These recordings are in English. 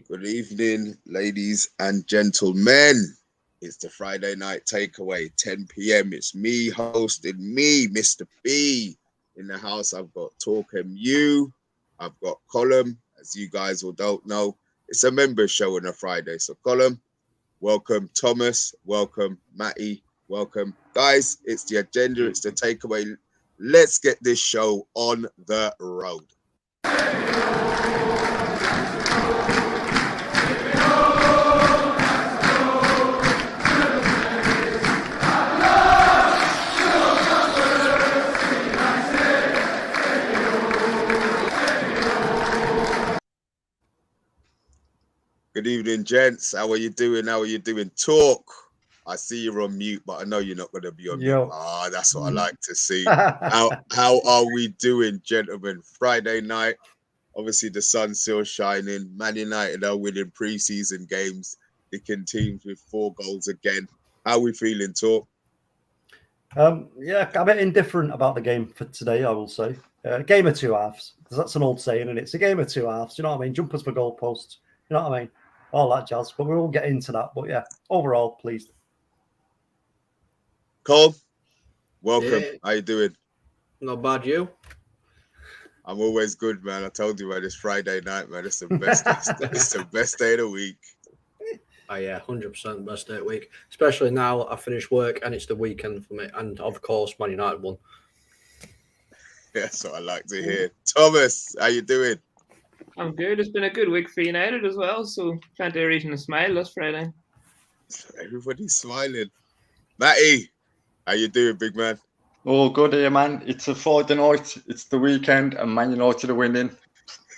Good evening, ladies and gentlemen. It's the Friday night takeaway, 10 p.m. It's me hosting me, Mr. B. In the house, I've got TalkMU. I've got Column. As you guys all don't know, it's a members show on a Friday. So Column, welcome. Thomas, welcome. Matty, welcome. Guys, it's the agenda. It's the takeaway. Let's get this show on the road. Good evening, gents. How are you doing? How are you doing? Talk. I see you're on mute, but I know you're not going to be on mute. Ah, that's what I like to see. How are we doing, gentlemen? Friday night. Obviously, the sun's still shining. Man United are winning pre-season games. They continue with 4 goals again. How are we feeling, Talk? Yeah, a bit indifferent about the game for today, I will say. Game of two halves, because that's an old saying, and it's a game of two halves. You know what I mean? Jumpers for goalposts. You know what I mean? All that jazz. But we'll get into that. But yeah, overall, pleased. Cole, welcome. Yeah. How you doing? Not bad, you? I'm always good, man. I told you, man, it's Friday night, man. It's the best. It's the best day of the week. Oh yeah, 100% best day of the week. Especially now I finished work and it's the weekend for me. And of course, Man United won. That's what I like to hear. Thomas, how you doing? I'm good. It's been a good week for United as well. So plenty of reason to smile this Friday. Everybody's smiling. Matty, how you doing, big man? Oh, good here, man. It's a Friday night. It's the weekend, and Man United are winning.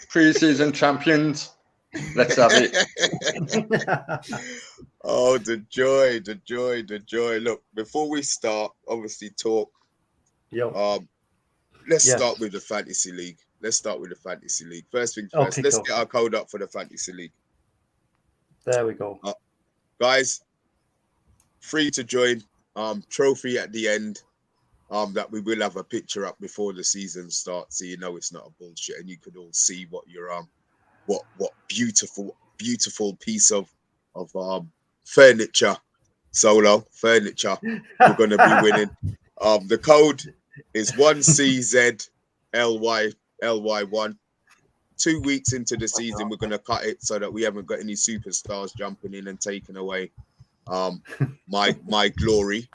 Pre-season champions. Let's have it. Oh, the joy, the joy, the joy. Look, before we start, obviously talk. Let's start with the Fantasy League. First thing first, let's get our code up for the Fantasy League. There we go. Guys, free to join. Trophy at the end. That we will have a picture up before the season starts, so you know it's not a bullshit, and you could all see what your what beautiful piece of furniture we're going to be winning. The code is 1CZLY1. 2 weeks into the season, we're going to cut it so that we haven't got any superstars jumping in and taking away my glory.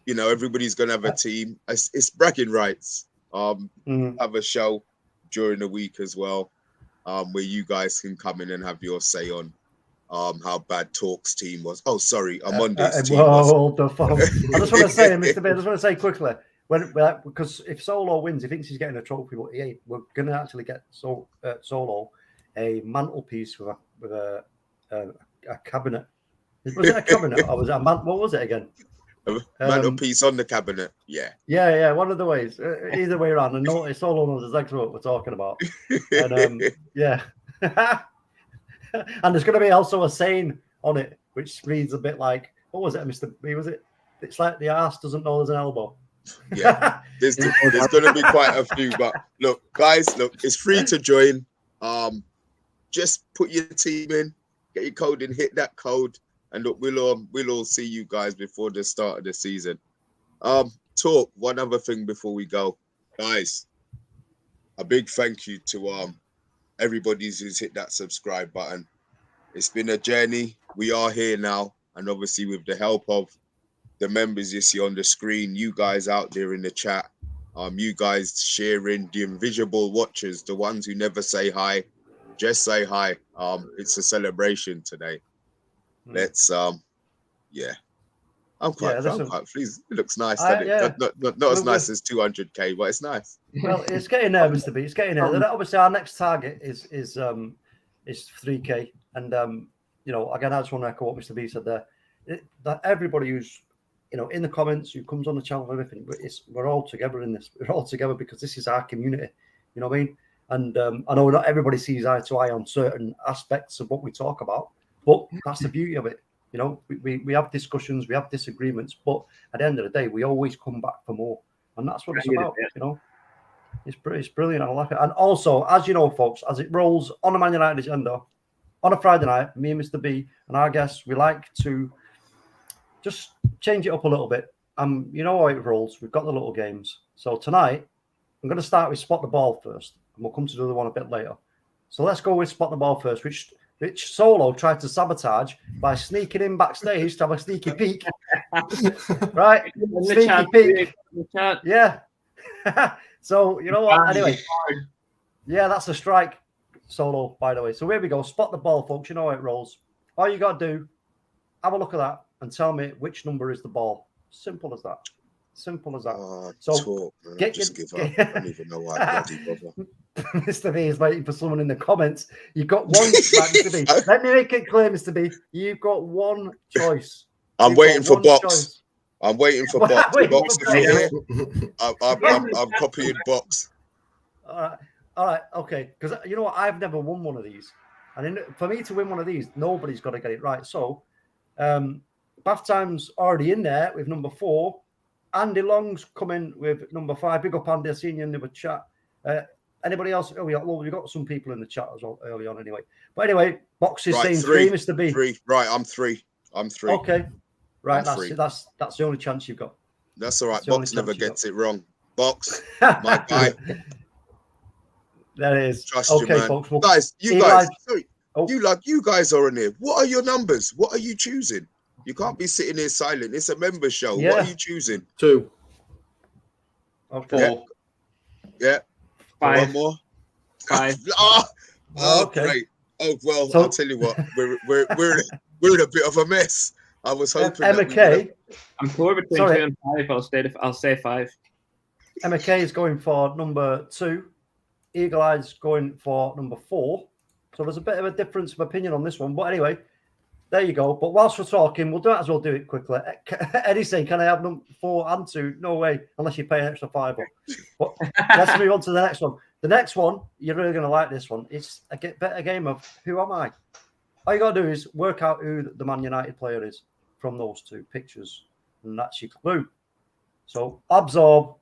You know, everybody's going to have a team. It's bragging rights. Have a show during the week as well, where you guys can come in and have your say on how bad Talk's team was. Oh, sorry, OMONDI's team was. The fuck? I just want to say, Mr. B, I just want to say quickly, because if Solo wins, he thinks he's getting a trophy, but he ain't. We're going to actually get Solo a mantelpiece with a cabinet. Was it a cabinet or was it a what was it again? Mantelpiece on the cabinet, yeah, one of the ways, either way around, and no, it's all knows exactly what we're talking about. And yeah, and there's going to be also a saying on it which reads a bit like, what was it, Mr. B? Was it? It's like the arse doesn't know there's an elbow. Yeah, there's going to be quite a few, but look, guys, it's free to join. Just put your team in, get your code in, hit that code. And look, we'll all see you guys before the start of the season. Talk, one other thing before we go. Guys, a big thank you to everybody who's hit that subscribe button. It's been a journey. We are here now. And obviously with the help of the members you see on the screen, you guys out there in the chat, you guys sharing, the invisible watchers, the ones who never say hi, just say hi. It's a celebration today. Let's I'm quite pleased. It looks nice, doesn't it? Not as nice as 200k, but it's nice. Well, it's getting there, Mr. B. It's getting there. Obviously, our next target is 3k, and you know, again, I just want to echo what Mr. B said there. That everybody who's in the comments, who comes on the channel, and everything, we're all together in this. We're all together because this is our community. You know what I mean? And I know not everybody sees eye to eye on certain aspects of what we talk about. But that's the beauty of it. We have discussions, we have disagreements, but at the end of the day, we always come back for more. And that's what it's about, It's brilliant. I like it. And also, as you know, folks, as it rolls on the Man United agenda, on a Friday night, me and Mr. B and our guests, we like to just change it up a little bit. You know how it rolls. We've got the little games. So tonight, I'm going to start with Spot the Ball first, and we'll come to the other one a bit later. So let's go with Spot the Ball first, which Solo tried to sabotage by sneaking in backstage to have a sneaky peek. Right? Sneaky peek. Yeah. So, you know what? Anyway. Yeah, that's a strike, Solo, by the way. So here we go. Spot the ball, folks. You know how it rolls. All you got to do, have a look at that and tell me which number is the ball. Simple as that. Simple as that. So give up. I don't even know why I bloody bother. Mr. B is waiting for someone in the comments. You've got one, Mr. B. Let me make it clear, Mr. B. You've got one choice. I'm waiting for Box. I'm waiting for Box. Box, if you're here, I'm copying Box. All right, okay. Because you know what? I've never won one of these. And for me to win one of these, nobody's got to get it right. So, Bath Time's already in there with number 4. Andy Long's coming with number 5. Big up, Andy. I seen you in the chat. Anybody else? Oh, we got some people in the chat as well early on anyway. But anyway, Box is saying 3, Mr. B. 3. Right, I'm 3. Okay. Right, that's the only chance you've got. That's all right. Box never gets it wrong. Box, my guy. There it is. Trust okay, you, man. folks. You guys are in here. What are your numbers? What are you choosing? You can't be sitting here silent. It's a member show. Yeah. What are you choosing? 2. Okay. 4. Yeah. 5. One more. 5. Okay. Great. Oh well, I'll tell you what. We're in a bit of a mess. I was hoping. Emma K. I'm poor between 2 and 5. I'll say 5. Emma K is going for number 2. Eagle Eye's going for number 4. So there's a bit of a difference of opinion on this one. But anyway, there you go. But whilst we're talking, we'll as well do it quickly. Eddie's saying, can I have number 4 and 2? No way, unless you pay an extra $5. But let's move on to the next one. The next one, you're really going to like this one. It's a better game of who am I? All you got to do is work out who the Man United player is from those 2 pictures. And that's your clue. So absorb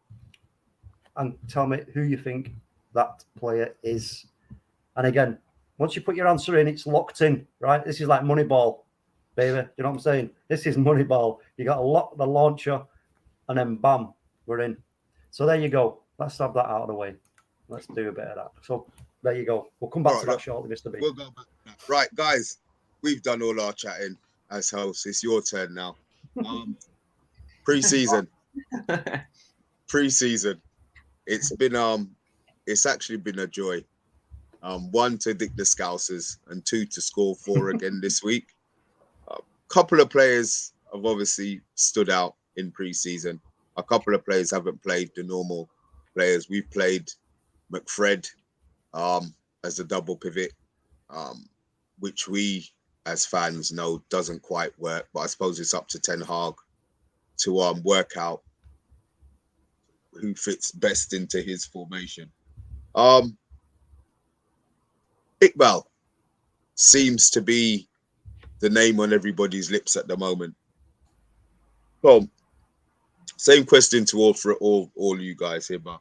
and tell me who you think that player is. And again, once you put your answer in, it's locked in, right? This is like Moneyball, baby. You know what I'm saying? This is Moneyball. You got to lock the launcher and then bam, we're in. So there you go. Let's have that out of the way. Let's do a bit of that. So there you go. We'll come back to that shortly, Mr. B. We'll go back. Right, guys, we've done all our chatting as hosts. It's your turn now. Pre-season. It's actually been a joy. 1 to dick the Scousers and 2 to score 4 again this week. A couple of players have obviously stood out in pre-season. A couple of players haven't played the normal players. We've played McFred as a double pivot, which we as fans know doesn't quite work. But I suppose it's up to Ten Hag to work out who fits best into his formation. Iqbal seems to be the name on everybody's lips at the moment. Well, same question to all you guys here, but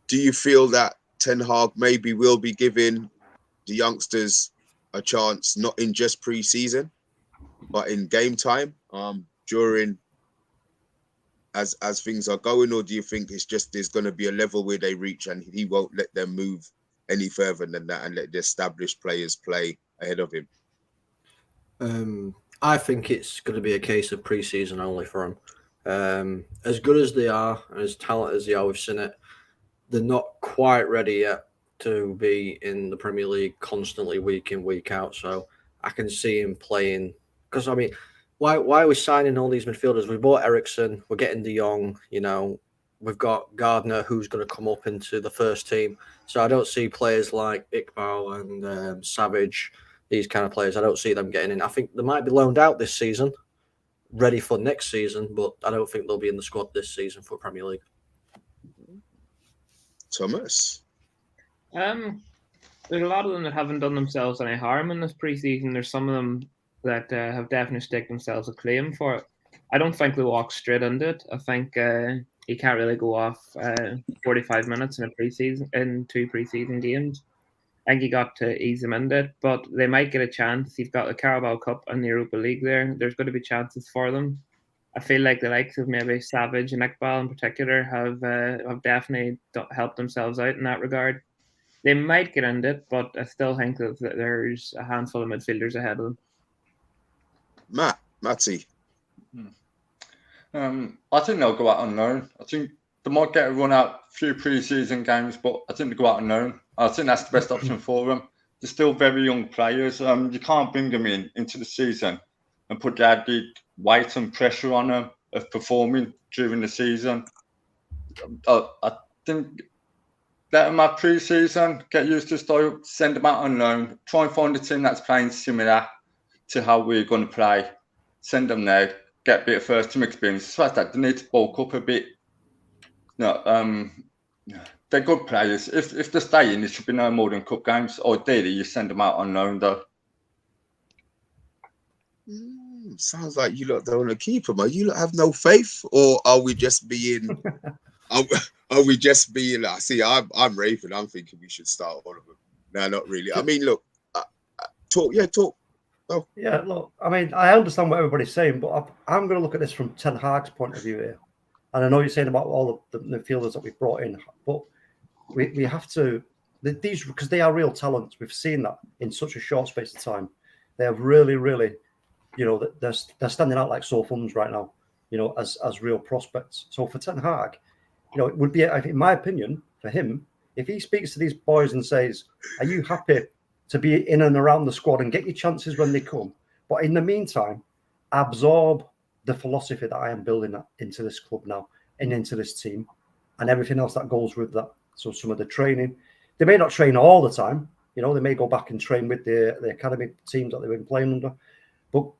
do you feel that Ten Hag maybe will be giving the youngsters a chance, not in just pre-season, but in game time, during as things are going, or do you think it's just there's going to be a level where they reach and he won't let them move any further than that and let the established players play ahead of him? I think it's going to be a case of pre-season only for him. As good as they are and as talented as they are, we've seen it, they're not quite ready yet to be in the Premier League constantly week in, week out. So I can see him playing, because I mean, why are we signing all these midfielders? We bought Eriksen, we're getting De Jong, we've got Gardner who's going to come up into the first team. So I don't see players like Iqbal and Savage, these kind of players, I don't see them getting in. I think they might be loaned out this season, ready for next season, but I don't think they'll be in the squad this season for Premier League. Thomas? There's a lot of them that haven't done themselves any harm in this pre-season. There's some of them that have definitely staked themselves a claim for it. I don't think they walk straight into it. I think you can't really go off 45 minutes in a pre-season in 2 pre-season games I think he got to ease them into it, but they might get a chance. You've got the Carabao Cup and the Europa League there. There's going to be chances for them. I feel like the likes of maybe Savage and Iqbal in particular have definitely helped themselves out in that regard. They might get into it, but I still think that there's a handful of midfielders ahead of them. Matty. I think they'll go out unknown. I think they might get a run out a few pre-season games, but I think they go out unknown. I think that's the best option for them. They're still very young players. You can't bring them into the season and put the added weight and pressure on them of performing during the season. I think let them have pre-season, get used to the style, send them out unknown, try and find a team that's playing similar to how we're going to play. Send them there, get a bit of first-team experience. The fact that they need to bulk up a bit. No, they're good players. If they stay in, it should be no more than cup games. Ideally, you send them out unknown, though. Sounds like you lot don't want to keep them. You lot have no faith, or are we just being? Are we just being? Like, see, I'm raving. I'm thinking we should start all of them. No, not really. I mean, look, talk. Oh. Yeah, look. I mean, I understand what everybody's saying, but I'm going to look at this from Ten Hag's point of view here. And I know you're saying about all of the midfielders that we've brought in, but we have to these because they are real talents. We've seen that in such a short space of time. They have really, they're standing out like sore thumbs right now, as real prospects. So for Ten Hag, it would be, in my opinion, for him, if he speaks to these boys and says, "Are you happy to be in and around the squad and get your chances when they come? But in the meantime, absorb the philosophy that I am building into this club now and into this team and everything else that goes with that." So some of the training, they may not train all the time. They may go back and train with the academy teams that they've been playing under. But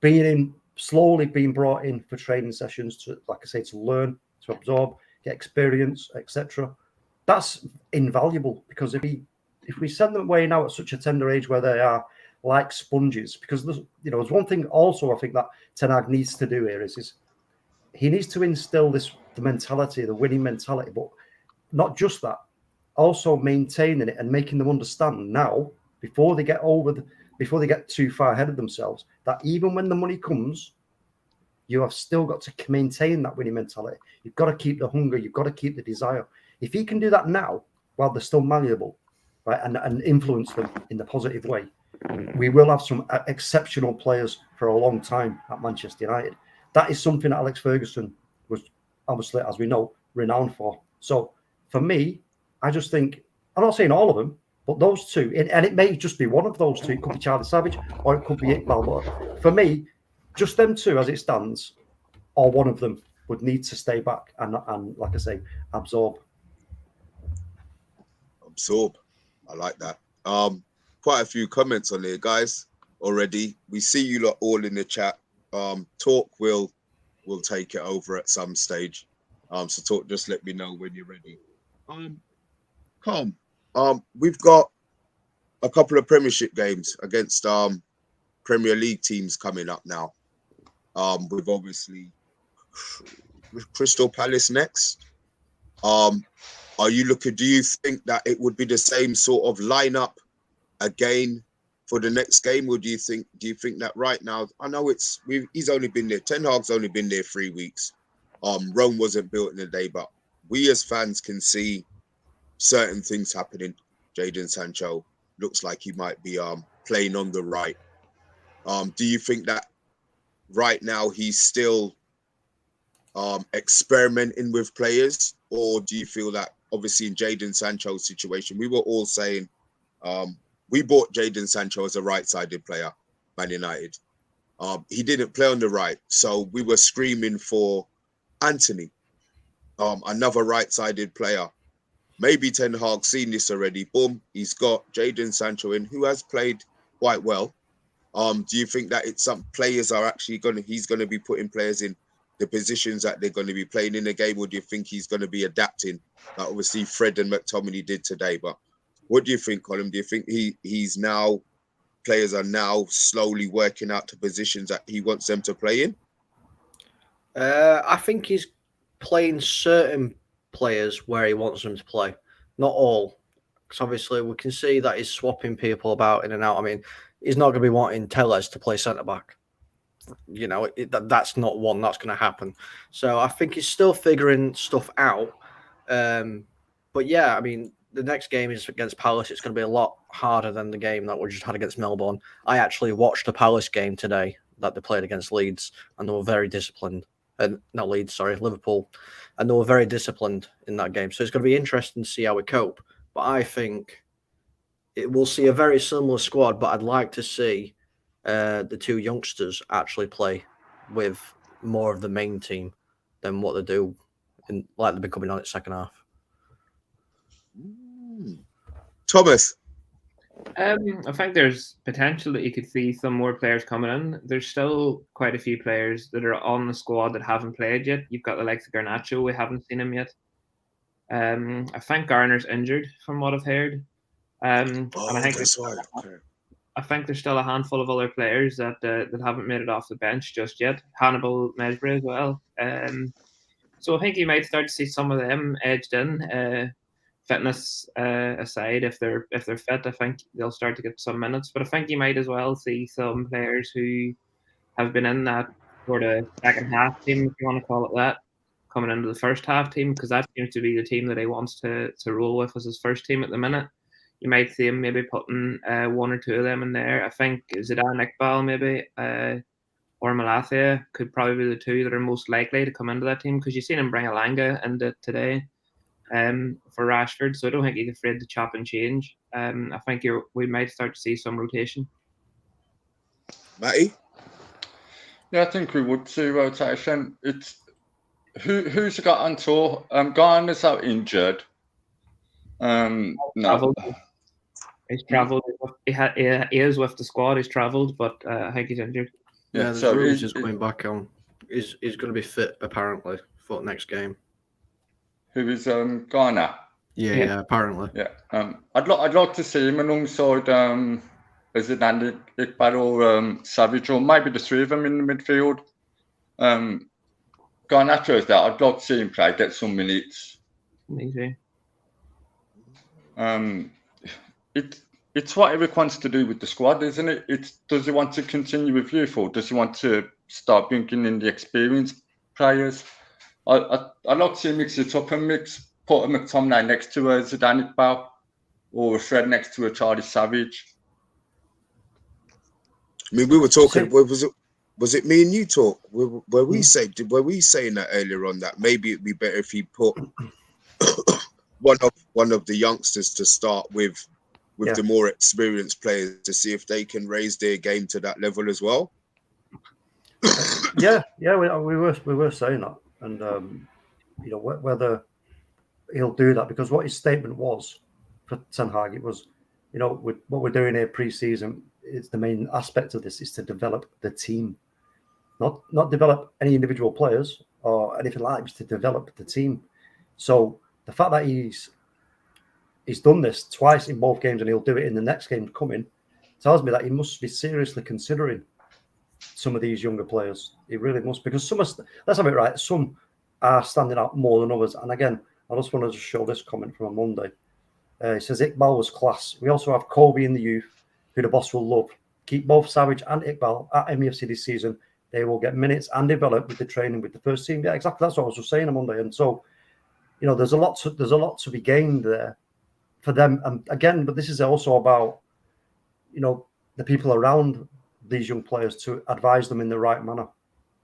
slowly being brought in for training sessions to, like I say, to learn, to absorb, get experience, etc. That's invaluable, because if we send them away now at such a tender age where they are like sponges, because there's one thing also I think that Ten Hag needs to do here is he needs to instill the mentality, the winning mentality, but not just that, also maintaining it and making them understand now, before they get too far ahead of themselves, that even when the money comes, you have still got to maintain that winning mentality. You've got to keep the hunger. You've got to keep the desire. If he can do that now, while they're still malleable, right, and influence them in the positive way, we will have some exceptional players for a long time at Manchester United. That is something that Alex Ferguson was, obviously, as we know, renowned for. So for me, I just think, I'm not saying all of them, but those two, and it may just be one of those two. It could be Charlie Savage or it could be Iqbal. But for me, just them two as it stands, or one of them would need to stay back and like I say, absorb. I like that. Quite a few comments on there, guys, already. We see you lot all in the chat. Talk will take it over at some stage. So Talk, just let me know when you're ready. We've got a couple of Premiership games against Premier League teams coming up now. We've obviously Crystal Palace next. Do you think that it would be the same sort of lineup again for the next game, or do you think that right now, I know he's only been there, Ten Hag's only been there 3 weeks. Rome wasn't built in a day, but we as fans can see certain things happening. Jadon Sancho looks like he might be playing on the right. Do you think that right now he's still experimenting with players, or do you feel that obviously in Jadon Sancho's situation, we were all saying we bought Jadon Sancho as a right-sided player, Man United. He didn't play on the right, so we were screaming for Anthony, another right-sided player. Maybe Ten Hag's seen this already. Boom, he's got Jadon Sancho in, who has played quite well. Do you think that it's some players are actually he's going to be putting players in the positions that they're going to be playing in the game, or do you think he's going to be adapting, like obviously Fred and McTominay did today? But what do you think, Colin? Do you think players are now slowly working out to positions that he wants them to play in? I think he's playing certain players where he wants them to play, not all. Because obviously we can see that he's swapping people about in and out. I mean, he's not going to be wanting Tellez to play centre back. You know, that's not one that's going to happen. So I think he's still figuring stuff out. But yeah, I mean, the next game is against Palace. It's going to be a lot harder than the game that we just had against Melbourne. I actually watched the Palace game today that they played against Leeds, and they were very disciplined. Not Leeds, sorry, Liverpool. And they were very disciplined in that game. So it's going to be interesting to see how we cope. But I think we'll see a very similar squad, but I'd like to see the two youngsters actually play with more of the main team than what they do, like they've been coming on at second half. Thomas. I think there's potential that you could see some more players coming in. There's still quite a few players that are on the squad that haven't played yet. You've got the likes of Garnacho. We haven't seen him yet. I think Garner's injured from what I've heard. And I think that's right. I think there's still a handful of other players that haven't made it off the bench just yet. Hannibal Mejbri as well. So I think you might start to see some of them edged in. Fitness aside, if they're fit, I think they'll start to get some minutes. But I think you might as well see some players who have been in that sort of second half team, if you want to call it that, coming into the first half team, because that seems to be the team that he wants to roll with as his first team at the minute. You might see him maybe putting one or two of them in there. I think Zidane Iqbal maybe or Malathia could probably be the two that are most likely to come into that team, because you've seen him bring Alanga into today for Rashford, so I don't think he's afraid to chop and change. I think we might start to see some rotation. Matty? Yeah, I think we would see rotation. It's who's got on tour? Garner's out injured. No. He's travelled. He is with the squad. He's travelled, but I think he's injured. Yeah, so he's just coming back on. He's going to be fit apparently for the next game. Who is Garner? Yeah, apparently. Yeah. I'd like to see him alongside is it Andy Iqbal or Savage, or maybe the three of them in the midfield. Garnacho is there. I'd like to see him play, get some minutes. Maybe. It's what Eric wants to do with the squad, isn't it? Does he want to continue with youth, or does he want to start bringing in the experienced players? I'd like to see him mix it up and put a McTominay next to a Zidane Iqbal, or a Fred next to a Charlie Savage. I mean, we were talking. Was it me and you talk? Were we saying that earlier on, that maybe it'd be better if he put one of the youngsters to start with the more experienced players, to see if they can raise their game to that level as well. Yeah, we were saying that, and you know, whether he'll do that, because what his statement was for Ten Hag, it was, you know, what we're doing here pre-season, it's the main aspect of this is to develop the team, not develop any individual players or anything like that, just to develop the team. So the fact that he's done this twice in both games and he'll do it in the next game coming tells me that he must be seriously considering some of these younger players. He really must, because let's have it right, some are standing out more than others. And again, I just want to show this comment from OMONDI. He says Iqbal was class. We also have Kobe in the youth, who the boss will love. Keep both Savage and Iqbal at MEFC this season. They will get minutes and develop with the training with the first team. Yeah, exactly. That's what I was just saying on Monday. And so, you know, there's a lot to be gained there for them. And again, but this is also about, you know, the people around these young players, to advise them in the right manner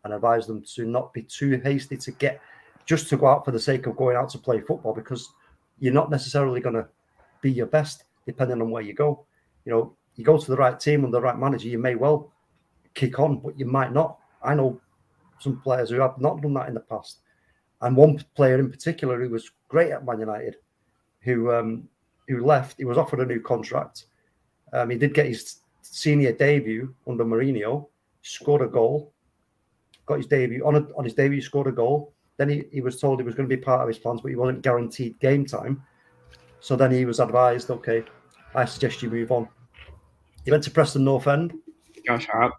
and advise them to not be too hasty to go out for the sake of going out to play football, because you're not necessarily going to be your best depending on where you go. You know, you go to the right team and the right manager, you may well kick on, but you might not. I know some players who have not done that in the past. And one player in particular who was great at Man United, who left, he was offered a new contract. He did get his senior debut under Mourinho, scored a goal, got his debut. On his debut, he scored a goal. Then he was told he was going to be part of his plans, but he wasn't guaranteed game time. So then he was advised, okay, I suggest you move on. He went to Preston North End. Josh Hart.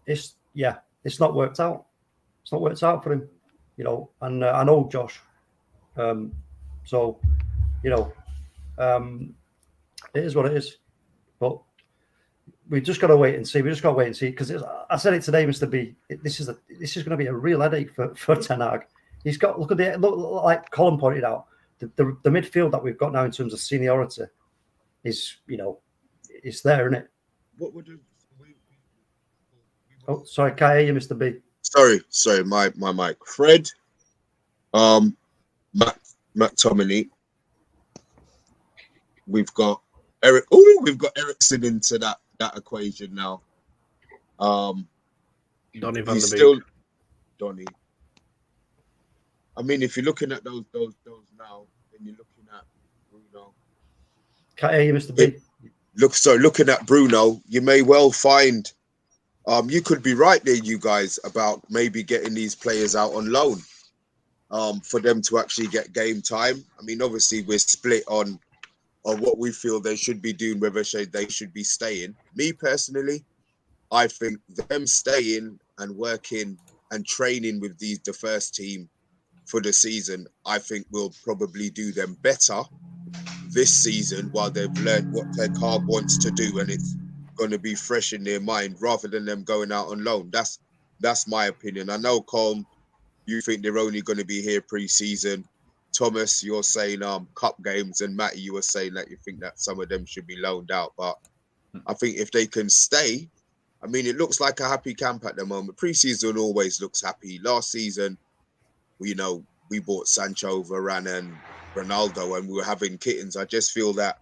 It's not worked out. It's not worked out for him, you know. And I know Josh. So, you know, It is what it is. But we just got to wait and see. We just got to wait and see because I said it today, Mr. B. This is going to be a real headache for Ten Hag. He's got look like Colin pointed out. The midfield that we've got now in terms of seniority is it's there, isn't it? What would you? Oh, sorry, can't hear you, Mr. B. Sorry, my mic. Fred, McTominay. We've got Eric. Oh, we've got Ericsson into that equation now. Donny van der he's Beek. still Donny. I mean, if you're looking at those now, then you're looking at Bruno. Can't hear you, Mr. B. Looking at Bruno, you may well find. You could be right there, you guys, about maybe getting these players out on loan, for them to actually get game time. I mean, obviously we're split on what we feel they should be doing, whether they should be staying. Me personally, I think them staying and working and training with the first team for the season, I think will probably do them better this season while they've learned what Ten Hag wants to do, and it's going to be fresh in their mind rather than them going out on loan. That's my opinion. I know, Colm, you think they're only going to be here pre-season. Thomas, you're saying cup games, and Matty, you were saying that you think that some of them should be loaned out. But I think if they can stay, I mean, it looks like a happy camp at the moment. Pre-season always looks happy. Last season, we bought Sancho, Varane, and Ronaldo, and we were having kittens. I just feel that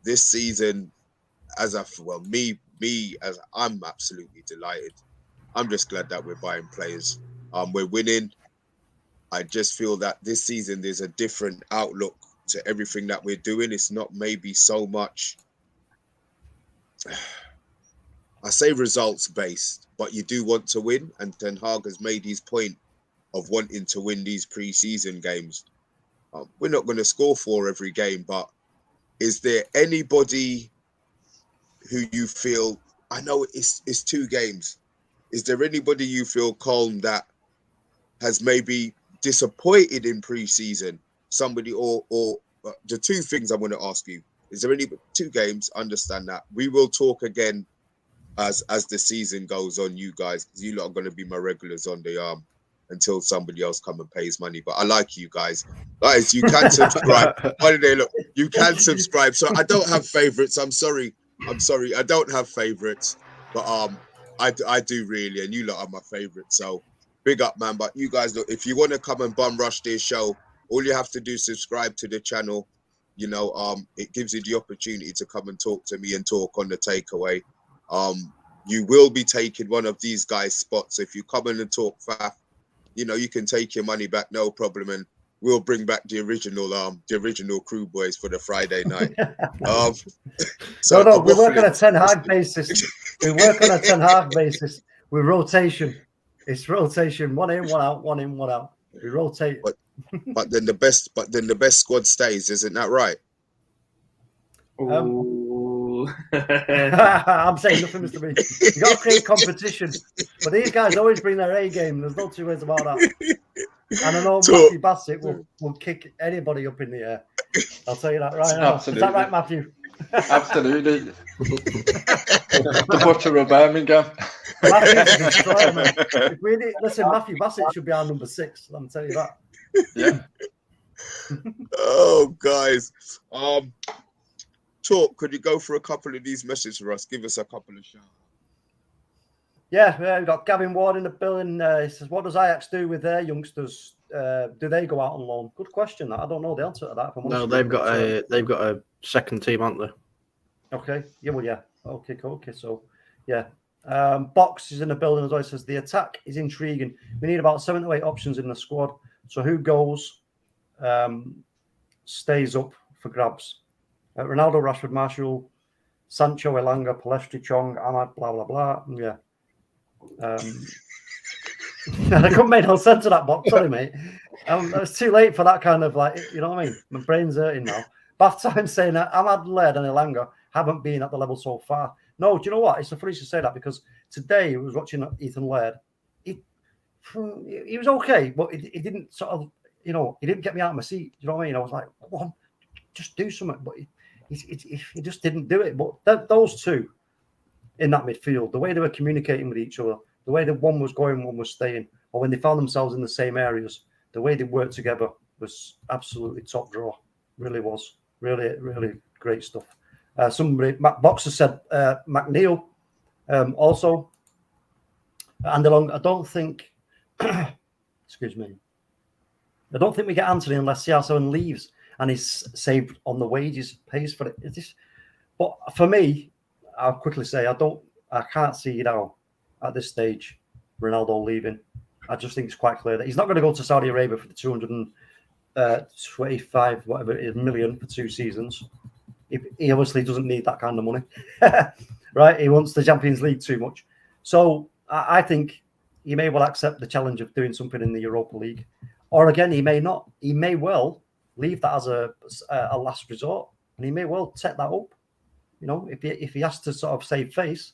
this season, I'm absolutely delighted. I'm just glad that we're buying players. We're winning. I just feel that this season there's a different outlook to everything that we're doing. It's not maybe so much, I say results based, but you do want to win. And Ten Hag has made his point of wanting to win these pre-season games. We're not going to score 4 every game, but is there anybody who you feel, I know it's 2 games, is there anybody you feel, Colm, that has maybe disappointed in pre-season? Somebody or the 2 things I want to ask you, is there any 2 games? Understand that. We will talk again as the season goes on, you guys, because you lot are going to be my regulars on the until somebody else come and pays money. But I like you guys. Guys, you can subscribe. Why did they look? You can subscribe. So I don't have favorites. I'm sorry. I don't have favorites. But I do really, and you lot are my favorites. So big up, man. But you guys, look, if you want to come and bum rush this show, all you have to do is subscribe to the channel. It gives you the opportunity to come and talk to me and talk on the takeaway. You will be taking one of these guys' spots. If you come in and talk faff, you can take your money back, no problem, and we'll bring back the original crew boys for the Friday night. So no, we work on a 10 hard basis. We work on a 10 hard basis with rotation. It's rotation, 1 in, 1 out, 1 in, 1 out. We rotate. But then the best squad stays, isn't that right? I'm saying nothing, Mr. B. You got to create competition, but these guys always bring their A game. There's no 2 ways about that. And I know Matthew Bassett will kick anybody up in the air. I'll tell you that right now. Absolutely. Is that right, Matthew? Absolutely. The butcher of Birmingham. Listen, Matthew Bassett should be our number 6. Let me tell you that. Yeah. Oh, guys. Talk, could you go for a couple of these messages for us? Give us a couple of shout. Yeah, we've got Gavin Ward in the building. He says, what does Ajax do with their youngsters? Do they go out on loan? Good question. I don't know the answer to that. No, they've got a second team, aren't they? Okay. Yeah, well, yeah. Okay, cool. Okay, so, yeah. Box is in the building as well. He says, the attack is intriguing. We need about 7 to 8 options in the squad. So who goes, stays up for grabs? Ronaldo, Rashford, Marshall, Sancho, Elanga, Palestri, Chong, Ahmad, blah, blah, blah. Yeah. I couldn't make no sense of that box. Sorry, mate. It's too late for that kind of you know what I mean? My brain's hurting now. Bath time saying that Ahmad, Laird and Elanga haven't been at the level so far. No, do you know what? It's so funny to say that because today I was watching Ethan Laird. He was okay, but he didn't sort of, he didn't get me out of my seat. Do you know what I mean? I was like, come on, just do something. But he just didn't do it. But those two in that midfield, the way they were communicating with each other, the way that one was going, one was staying, or when they found themselves in the same areas, the way they worked together was absolutely top draw. Really was. Really, really great stuff. Somebody, Matt Boxer said McNeil also. And along, I don't think, excuse me, I don't think we get Anthony unless CR7 leaves and he's saved on the wages, pays for it. But for me, I'll quickly say I can't see now at this stage Ronaldo leaving. I just think it's quite clear that he's not going to go to Saudi Arabia for the 225 whatever it is million for 2 seasons. He obviously doesn't need that kind of money, right? He wants the Champions League too much. So I think he may well accept the challenge of doing something in the Europa League, or again, he may not. He may well leave that as a last resort, and he may well take that up. You know, if he has to sort of save face,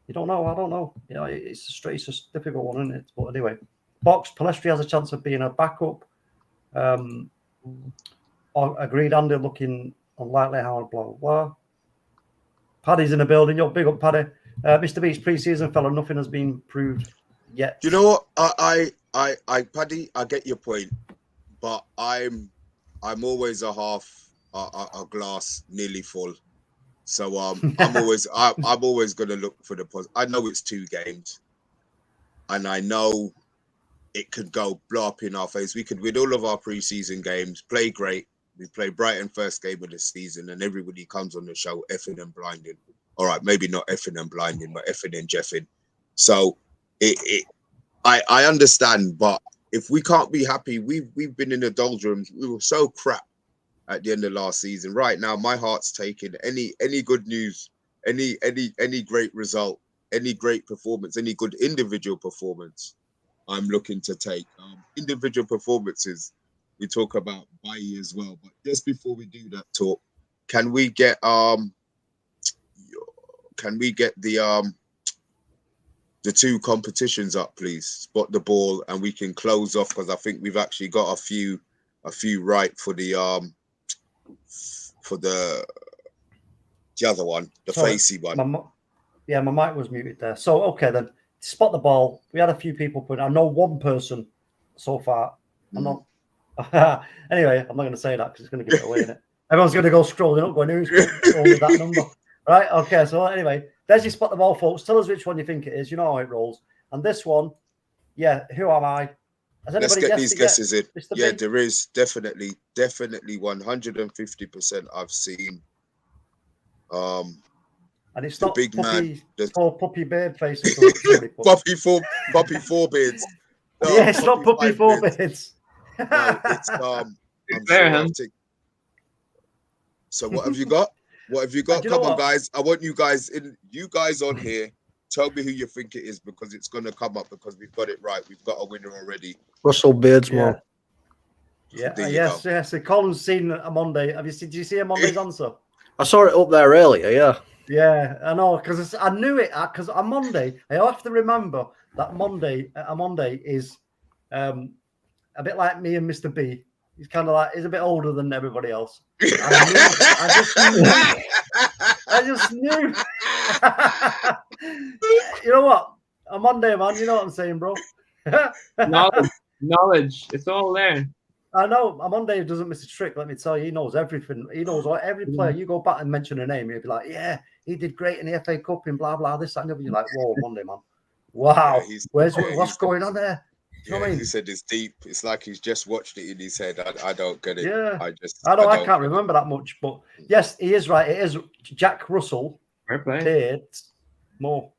you don't know. I don't know. You know, it's a difficult one, isn't it? But anyway, Palestri has a chance of being a backup. Agreed, Andy, looking unlikely. How blah blah blah. Paddy's in the building. Yo, big up, Paddy. Mr. Beach pre-season fella. Nothing has been proved yet. You know what? I Paddy, I get your point, but I'm always a glass nearly full. So I'm always gonna look for the positive. I know it's 2 games, and I know it could go blow up in our face. We could win all of our pre-season games, play great. We play Brighton first game of the season, and everybody comes on the show effing and blinding. All right, maybe not effing and blinding, but effing and jeffing. So I understand, but if we can't be happy, we've been in the doldrums. We were so crap at the end of last season. Right now, my heart's taken. Any good news, any great result, any great performance, any good individual performance, I'm looking to take. Individual performances, we talk about Bailly as well. But just before we do that talk, can we get the 2 competitions up, please? Spot the ball, and we can close off, because I think we've actually got a few right for the other one, the facey one. My mic was muted there. So okay then, spot the ball. We had a few people put. I know one person so far. I'm not. Anyway, I'm not going to say that because it's going to give it away. Innit? Everyone's going to go scrolling up, going, "Who's only that number?" Right? Okay. So anyway, there's your spot the ball, folks. Tell us which one you think it is. You know how it rolls. And this one, yeah. Who am I? Let's get these guesses in. Yeah, there is definitely 150%. I've seen. And it's not big man. Puppy beard face. Puppy four beards. No, yeah, it's not puppy four beards. No, it's So what have you got? What have you got? Come on, guys. I want you guys on here. Tell me who you think it is, because it's going to come up, because we've got it right. We've got a winner already. Russell Beardsmore. Yeah. Yes. Colin's seen Amonde. Did you see Amonde's answer? I saw it up there earlier. Yeah. Yeah, I know, because I knew it. Because Amonde, I have to remember that Amonde is a bit like me and Mr. B. He's kind of he's a bit older than everybody else. I just knew. You know what? Amonde, man. You know what I'm saying, bro? Knowledge. It's all there. I know. Amonde doesn't miss a trick. Let me tell you, he knows everything. He knows every player. You go back and mention a name, he'll be like, "Yeah, he did great in the FA Cup and blah blah this that." And you're like, "Whoa, Amonde, man! Wow, what's going on there?" You know what I mean? He said it's deep. It's like he's just watched it in his head. I don't get it. Yeah, I can't remember that much, but yes, he is right. It is Jack Russell. Beards more,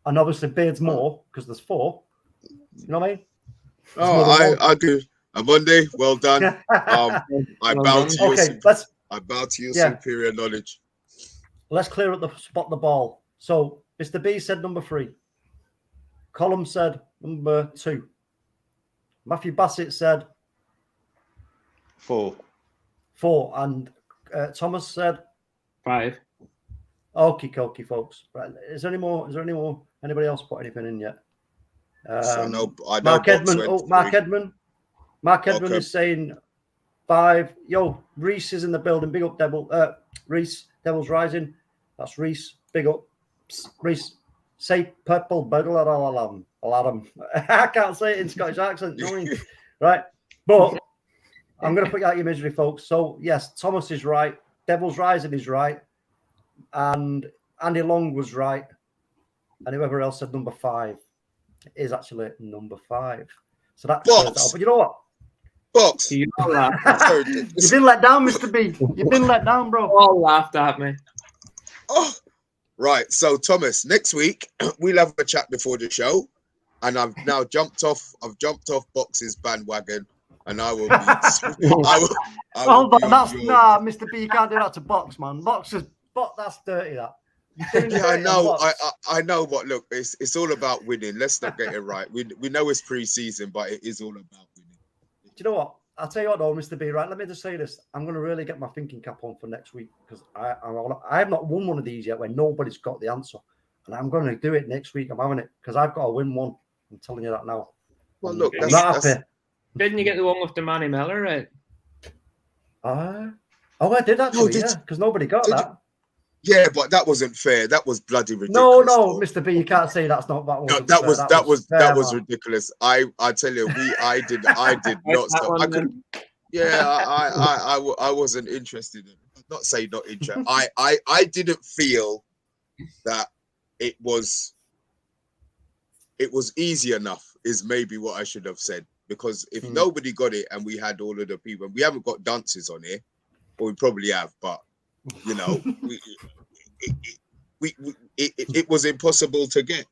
and obviously Beards more, because there's 4. You know what I mean? Oh, I agree. Amonde, well done. I bow to your superior knowledge. Let's clear up the spot the ball. So Mr. B said number 3. Colm said number 2. Matthew Bassett said 4. 4, and Thomas said 5. Okie folks. Right. Is there any more? Anybody else put anything in yet? I know Mark Edmund. Mark Edmund is saying 5. Yo, Reese is in the building. Big up, Reese. Devil's Rising. That's Reese. Big up, Reese. Say purple burglar alarm. I can't say it in Scottish accent. Right? But I'm going to put you out your misery, folks. So, yes, Thomas is right. Devil's Rising is right. And Andy Long was right. And whoever else said number 5 is actually number 5. So that clears that up. But you know what? Box. You all laughed. You've been let down, Mr. B. You've been let down, bro. All laughed at me. Oh, right. So, Thomas, next week we'll have a chat before the show, and I've now jumped off. I've jumped off Box's bandwagon, and I will. Hold on, Mr. B. You can't do that to Box, man. Box is, that's dirty. That. Yeah, I know. I know. But look, it's all about winning. Let's not get it right. We know it's pre-season, but it is all about winning. Do you know what? I'll tell you what, though, Mr. B, right? Let me just say this. I'm going to really get my thinking cap on for next week because I have not won one of these yet where nobody's got the answer. And I'm going to do it next week. I'm having it because I've got to win one. I'm telling you that now. Well, look, I'm not happy. Didn't you get the one with the Manny Miller, right? I did actually, because nobody got that. Yeah, but that wasn't fair. That was bloody ridiculous. No, Mr. B, you can't say that's not that one. No, that was ridiculous. I tell you, I did not stop. I couldn't. Yeah, I wasn't interested in it. Not say not interested. I didn't feel that it was easy enough is maybe what I should have said, because if nobody got it and we had all of the people, we haven't got dances on here, or we probably have, but you know, it was impossible to get.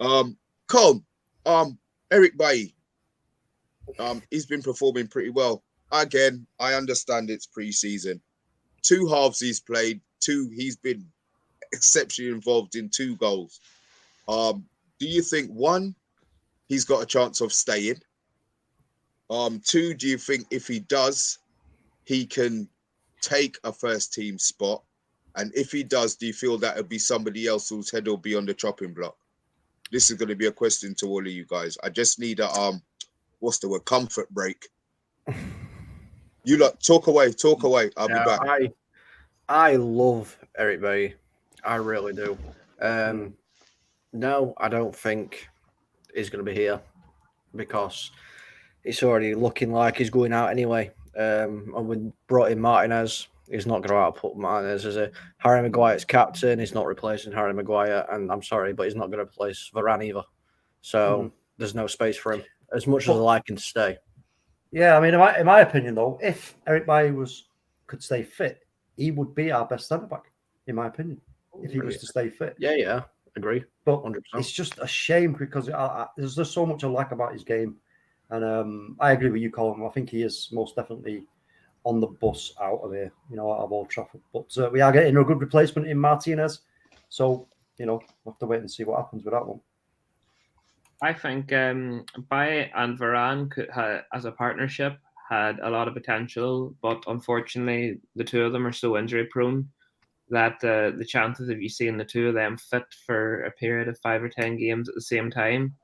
Colm, Eric Bailly, he's been performing pretty well. Again, I understand it's pre-season. 2 halves he's played, 2 he's been exceptionally involved in 2 goals. Do you think 1, he's got a chance of staying? 2, do you think if he does, he can take a first team spot? And if he does, do you feel that it'll be somebody else whose head will be on the chopping block? This is going to be a question to all of you guys. I just need a what's the word? Comfort break. You lot talk away. I'll be back. I love Eric Bailly. I really do. No, I don't think he's going to be here because it's already looking like he's going out anyway. And we brought in Martinez. He's not going to output Martinez as a Harry Maguire's captain. He's not replacing Harry Maguire, and I'm sorry, but he's not going to replace Varane either. So there's no space for him. As much as I like him to stay. Yeah, I mean, in my opinion, though, if Eric Bailly could stay fit, he would be our best centre back. In my opinion, if he was to stay fit. Yeah, agree. But 100%. It's just a shame because there's just so much I like about his game, and I agree with you, Colin. I think he is most definitely on the bus out of here, out of Old Trafford. But we are getting a good replacement in Martinez. So, we'll have to wait and see what happens with that one. I think Bailly and Varane as a partnership had a lot of potential, but unfortunately the 2 of them are so injury prone that the chances of you seeing the 2 of them fit for a period of 5 or 10 games at the same time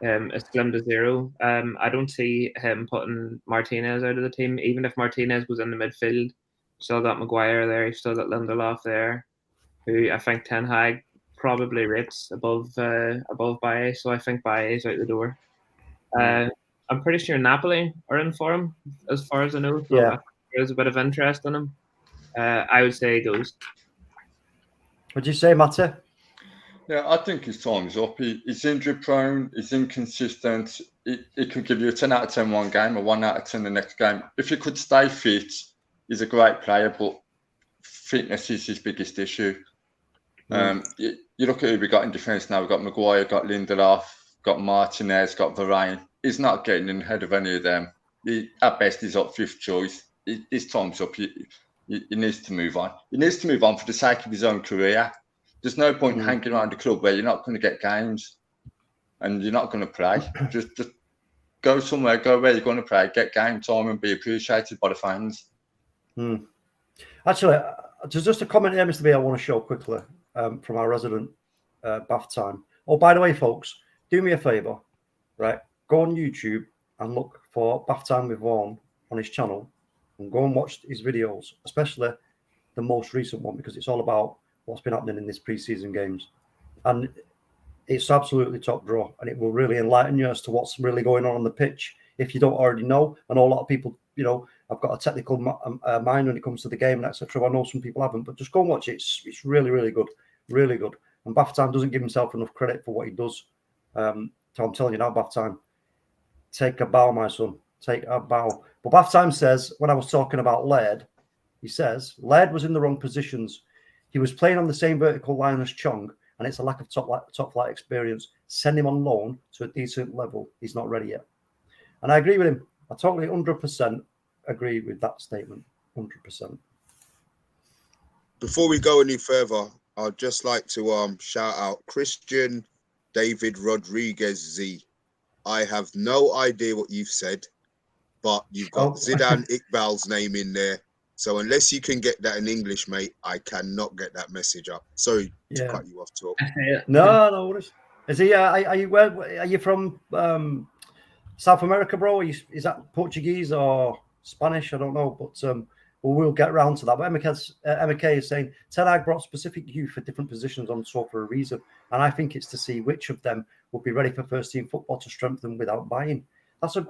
is slim to zero. I don't see him putting Martinez out of the team, even if Martinez was in the midfield. Still got Maguire there, he's still got Lindelof there, who I think Ten Hag probably rates above Bailly, so I think Bailly is out the door. I'm pretty sure Napoli are in for him, as far as I know. So there's a bit of interest in him. I would say he goes. Would you say, Matty? Yeah, I think his time's up. He's injury prone, he's inconsistent. He could give you a 10 out of 10 one game, a 1 out of 10 the next game. If he could stay fit, he's a great player, but fitness is his biggest issue. You look at who we got in defence now. We've got Maguire, got Lindelof, got Martinez, got Varane. He's not getting in ahead of any of them. At best, he's up 5th choice. His time's up. He needs to move on. He needs to move on for the sake of his own career. There's no point in hanging around the club where you're not going to get games and you're not going to play. Just go somewhere, go where you're going to play, get game time and be appreciated by the fans. Actually, there's just a comment here, Mr. B, I want to show quickly from our resident Bath Time. Oh, by the way, folks, do me a favour, right? Go on YouTube and look for Bath Time with Vaughan on his channel. and go and watch his videos, especially the most recent one, because it's all about what's been happening in this pre-season games. And it's absolutely top draw, and it will really enlighten you as to what's really going on the pitch if you don't already know. I know a lot of people, you know, I've got a technical mind when it comes to the game and etc. I know some people haven't, but just go and watch it. It's really, really good, really good. And Bath-Time doesn't give himself enough credit for what he does. So I'm telling you now, Bath-Time, take a bow, my son, take a bow. But Bath-Time says, when I was talking about Laird, he says Laird was in the wrong positions. He was playing on the same vertical line as Chong, and it's a lack of top flight experience. Send him on loan to a decent level. He's not ready yet. And I agree with him. I totally 100% agree with that statement. 100%. Before we go any further, I'd just like to shout out Christian David Rodriguez Z. I have no idea what you've said, but you've got Zidane Iqbal's name in there. So unless you can get that in English, mate, I cannot get that message up. Sorry to cut you off, talk. No worries. Is he? Are you from South America, bro? Is that Portuguese or Spanish? I don't know, but we'll get round to that. But MK is saying Ten Hag brought specific youth for different positions on tour for a reason, and I think it's to see which of them will be ready for first team football to strengthen without buying. That's a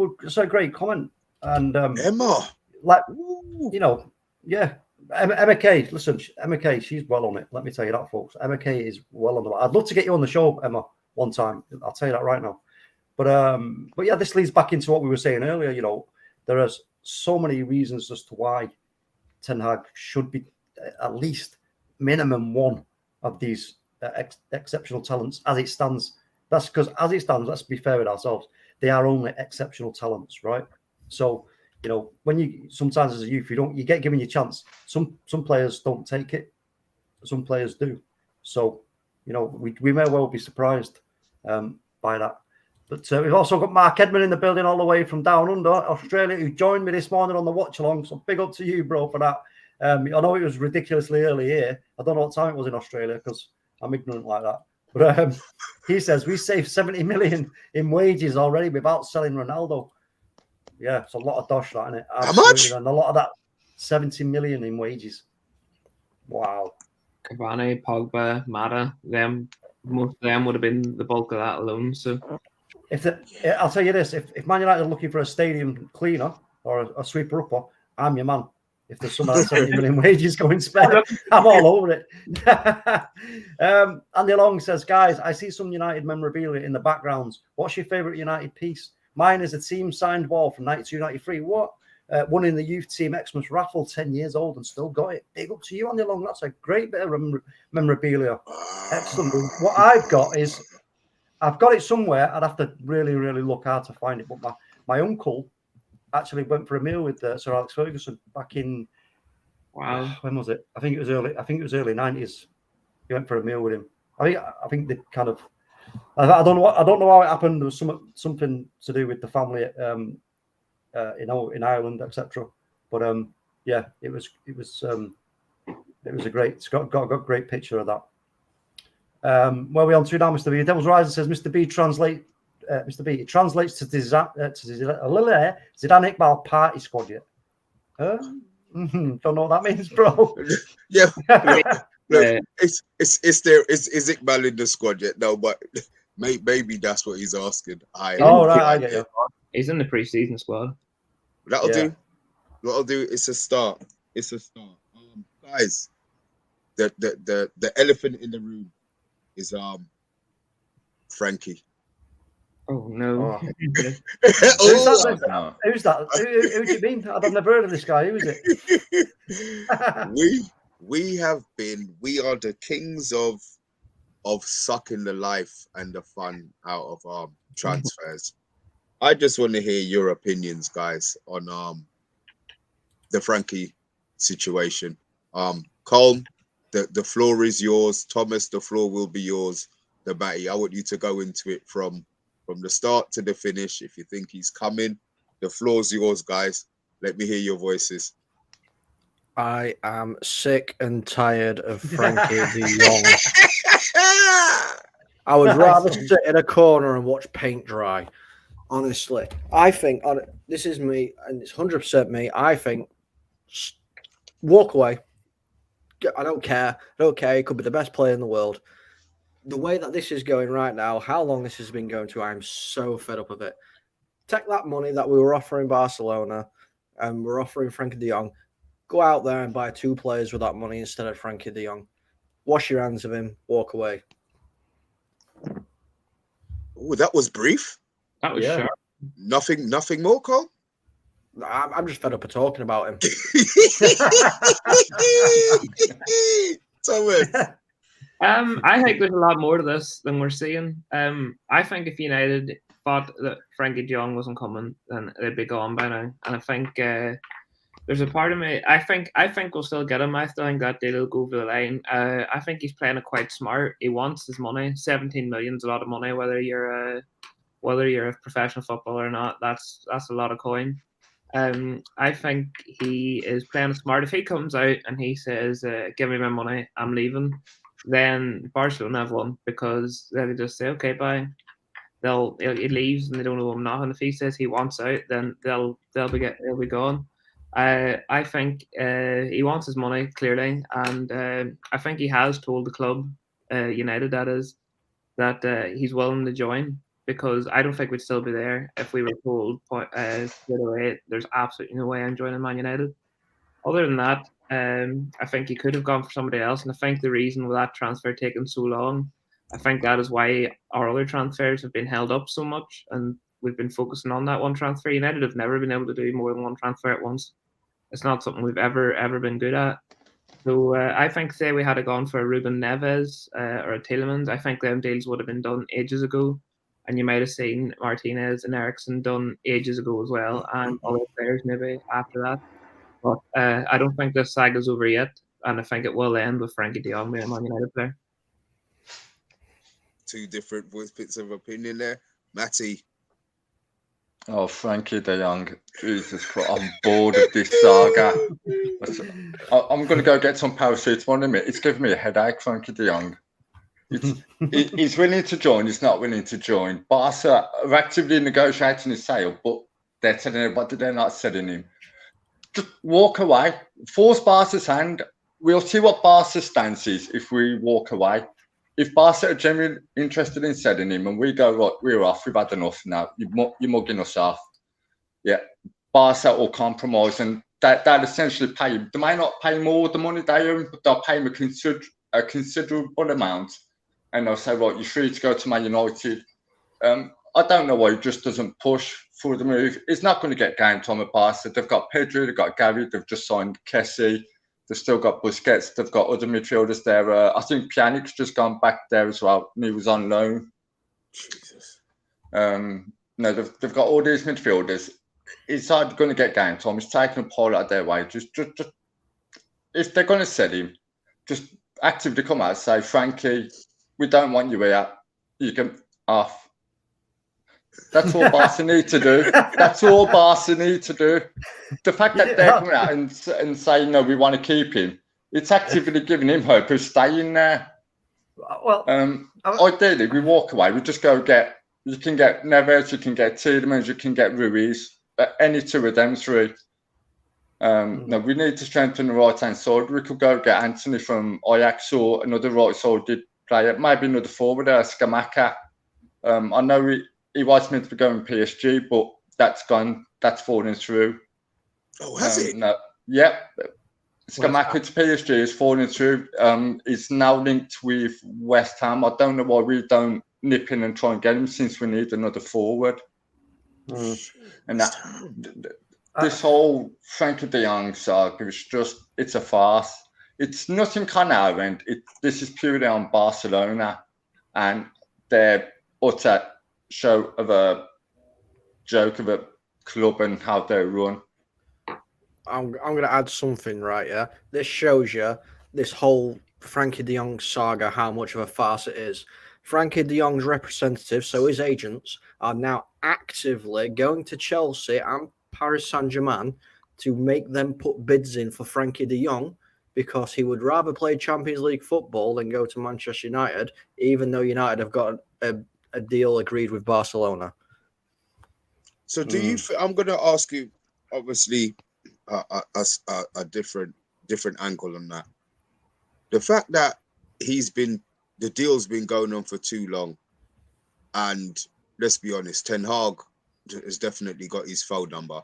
great comment. And Emma, like, you know, yeah. MK, listen, MK, she's well on it. Let me tell you that, folks. MK is well on the. I'd love to get you on the show, Emma, one time. I'll tell you that right now. But yeah, this leads back into what we were saying earlier. You know, there are so many reasons as to why Ten Hag should be at least minimum one of these exceptional talents as it stands. That's because as it stands, let's be fair with ourselves, they are only exceptional talents, right? So, you know, when you sometimes as a youth, you get given your chance. Some players don't take it, some players do. So, you know, we may well be surprised by that. But we've also got Mark Edmund in the building all the way from down under Australia, who joined me this morning on the watch along. So big up to you, bro, for that. I know it was ridiculously early here. I don't know what time it was in Australia because I'm ignorant like that. But he says we saved 70 million in wages already without selling Ronaldo. Yeah, it's a lot of dosh, that, isn't it? Absolutely. How much? And a lot of that, 70 million in wages. Wow. Cavani, Pogba, Mata, most of them would have been the bulk of that alone. So, I'll tell you this: if Man United are looking for a stadium cleaner or a sweeper upper, I'm your man. If there's some of that 70 million wages going spare, I'm all over it. Andy Long says, guys, I see some United memorabilia in the backgrounds. What's your favourite United piece? Mine is a team signed ball from 92-93. What? Won in the youth team Xmas raffle, 10 years old and still got it. Big up to you, Andy Long. That's a great bit of memorabilia. Excellent. What I've got is, I've got it somewhere. I'd have to really, really look hard to find it. But my uncle actually went for a meal with Sir Alex Ferguson back in, wow, when was it? I think it was early 90s. He went for a meal with him. I think they kind of, I don't know how it happened. There was something to do with the family, in Ireland, etc. But yeah, it was a great. It's got a great picture of that. Where are we on to now, Mr. B? Devil's Rising says Mr. B translates it translates to Zidane Iqbal party squad yet. Don't know what that means, bro. Yeah, look, it's Iqbal in the squad yet? No, but maybe that's what he's asking. I get you. He's in the pre-season squad. That'll do. What'll do? It's a start. Guys, the elephant in the room is Frankie. Oh no! Who's that? Who do you mean? I've never heard of this guy. Who is it? we are the kings of sucking the life and the fun out of transfers. I just want to hear your opinions, guys, on the Frankie situation. Colm, the floor is yours. Thomas, the floor will be yours. The Batty, I want you to go into it from the start to the finish. If you think he's coming, the floor's yours, guys. Let me hear your voices. I am sick and tired of Frankie de Jong. I would rather sit in a corner and watch paint dry. Honestly, I think this is me, and it's 100% me. I think Walk away. I don't care. He could be the best player in the world. The way that this is going right now, how long this has been going to, I'm so fed up of it. Take that money that we were offering Barcelona and we're offering Frankie de Jong. Go out there and buy 2 players with that money instead of Frankie de Jong. Wash your hands of him. Walk away. Oh, that was brief. That was sharp. Nothing more, Cole? I'm just fed up of talking about him. Thomas. I think there's a lot more to this than we're seeing. I think if United thought that Frankie de Jong wasn't coming, then they'd be gone by now. And I think there's a part of me. I think we'll still get him. I still think that deal will go over the line. I think he's playing it quite smart. He wants his money. 17 million is a lot of money. Whether you're a professional footballer or not, that's a lot of coin. I think he is playing smart. If he comes out and he says, "Give me my money, I'm leaving," then Barcelona have won because they can just say, "Okay, bye." He leaves and they don't know him now. And if he says he wants out, then they'll be gone. I think he wants his money clearly, and I think he has told the club, United that is, that he's willing to join. Because I don't think we'd still be there if we were told straight away, there's absolutely no way I'm joining Man United. Other than that, I think he could have gone for somebody else. And I think the reason with that transfer taking so long, I think that is why our other transfers have been held up so much. And we've been focusing on that one transfer. United have never been able to do more than one transfer at once. It's not something we've ever been good at. So I think, say we had gone for a Ruben Neves or a Tielemans, I think them deals would have been done ages ago. And you might have seen Martinez and Eriksen done ages ago as well, and other players maybe after that. But I don't think this saga's over yet, and I think it will end with Frankie de Jong being a Man United player. 2 different bits of opinion there. Matty. Oh, Frankie de Jong. Jesus Christ, I'm bored of this saga. I'm going to go get some paracetamol in a minute. It's giving me a headache, Frankie de Jong. He's willing to join, he's not willing to join. Barca are actively negotiating his sale, but they're telling everybody they're not selling him. Just walk away. Force Barca's hand. We'll see what Barca's stance is if we walk away. If Barca are genuinely interested in selling him and we go, right, we're off, we've had enough now, you're mugging us off. Yeah, Barca will compromise and they'll essentially pay him. They may not pay more the money they earn, but they'll pay him a considerable amount. And they'll say, right, you're free to go to Man United. I don't know why he just doesn't push for the move. He's not going to get game time at Barca. They've got Pedri, they've got Gary, they've just signed Kessie. They've still got Busquets. They've got other midfielders there. I think Pjanic's just gone back there as well. And he was on loan. Jesus. No, they've got all these midfielders. He's not going to get game time. He's taking a pile out of their way. Just if they're going to sell him, just actively come out and say, Frankie, we don't want you here. You can off. That's all Barca need to do. That's all Barca need to do. The fact that they're coming out and saying, no, we want to keep him, it's actively giving him hope of staying there. Well, ideally, we walk away. We just go you can get Neves, you can get Tielemans, you can get Ruiz, any 2 of them 3. No, we need to strengthen the right-hand side. We could go get Anthony from Ajax or another right-sided player, maybe another forward, Scamacca. I know he was meant to be going PSG, but that's gone. That's fallen through. Oh, has it? No, yep. Scamacca to PSG is falling through. He's now linked with West Ham. I don't know why we don't nip in and try and get him since we need another forward. And this whole Frankie de Jong saga is it's a farce. It's nothing on our end. This is purely on Barcelona and their utter show of a joke of a club and how they run. I'm going to add something right here. This shows you this whole Frankie de Jong saga, how much of a farce it is. Frankie de Jong's representatives, so his agents, are now actively going to Chelsea and Paris Saint-Germain to make them put bids in for Frankie de Jong because he would rather play Champions League football than go to Manchester United, even though United have got a deal agreed with Barcelona. So do you I'm going to ask you, obviously, a different angle on that. The fact that the deal's been going on for too long, and let's be honest, Ten Hag has definitely got his phone number.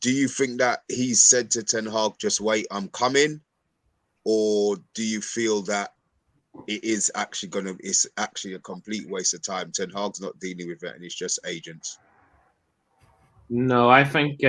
Do you think that he's said to Ten Hag, just wait, I'm coming? Or do you feel that it's actually a complete waste of time? Ten Hag's not dealing with it and it's just agents. No, I think